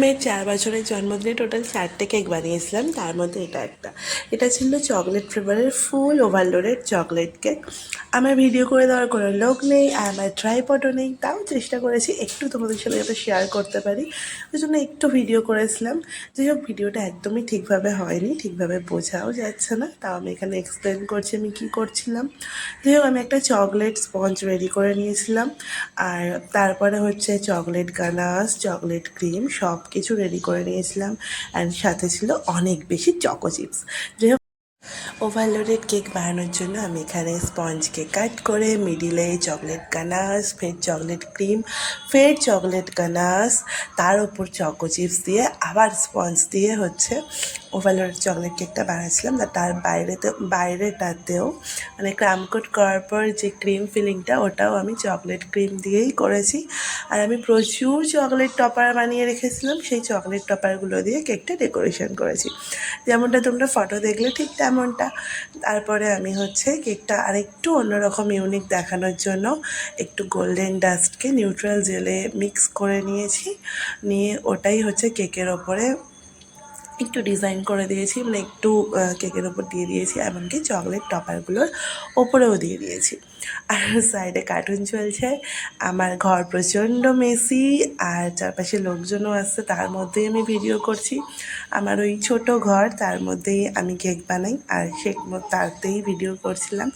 মেয়ের 4 বছরের জন্মদিনে টোটাল 4টে কেক বানিয়েছিলাম, তার মধ্যে এটা একটা। এটা ছিল চকলেট ফ্লেভারের ফুল ওভারলোডেড চকলেট কেক। আমার ভিডিও করে দেওয়ার কোনো লোক নেই আর আমার ট্রাইপডও নেই, তাও চেষ্টা করেছি একটু তোমাদের সাথে যাতে শেয়ার করতে পারি, ওই জন্য একটু ভিডিও করেছিলাম। যাই হোক, ভিডিওটা একদমই ঠিকভাবে হয়নি, ঠিকভাবে বোঝাও যাচ্ছে না, তাও আমি এখানে এক্সপ্লেন করছি আমি কী করছিলাম। যাই হোক, আমি একটা চকলেট স্পঞ্জ রেডি করে নিয়েছিলাম, আর তারপরে হচ্ছে চকলেট গানাশ, চকলেট ক্রিম সব কিছু রেডি করে নিয়েছিলাম। অ্যান্ড সাথে ছিল অনেক বেশি চকো চিপস। যাই হোক, ওভারলোডেড কেক বানানোর জন্য আমি এখানে স্পঞ্জকে কাট করে মিডিলে চকলেট গানাশ, ফের চকলেট ক্রিম, ফের চকলেট গানাশ, তার ওপর চকো চিপস দিয়ে আবার স্পঞ্জ দিয়ে হচ্ছে ওভারলোডেড চকলেট কেকটা বানাচ্ছিলাম। তার বাইরেটাতেও মানে ক্রাম কোট করার পর যে ক্রিম ফিলিংটা, ওটাও আমি চকলেট ক্রিম দিয়েই করেছি। আর আমি প্রচুর চকলেট টপার বানিয়ে রেখেছিলাম, সেই চকলেট টপারগুলো দিয়ে কেকটা ডেকোরেশন করেছি, যেমনটা তোমরা ফটো দেখলে ঠিক তেমনটা। তারপরে আমি হচ্ছে কেকটা আরেকটু অন্যরকম ইউনিক দেখানোর জন্য একটু গোল্ডেন ডাস্টকে নিউট্রাল জেলে মিক্স করে নিয়েছি, নিয়ে ওটাই হচ্ছে কেকের ওপরে একটু ডিজাইন করে দিয়েছি, মানে একটু কেকের ওপর দিয়ে দিয়েছি, এমনকি চকলেট টপারগুলোর ওপরেও দিয়ে দিয়েছি। আর সাইডে কার্টুন চলছে। আমার ঘর প্রচণ্ড মেসি, আর চারপাশে লোকজনও আসছে, তার মধ্যেই আমি ভিডিও করছি। আমার ওই ছোট ঘর, তার মধ্যেই আমি কেক বানাই, আর তাতেই ভিডিও করছিলাম।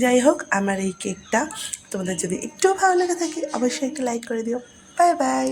যাই হোক, আমার এই কেকটা তোমাদের যদি একটুও ভালো লেগে থাকে অবশ্যই একটা লাইক করে দিও। Bye bye.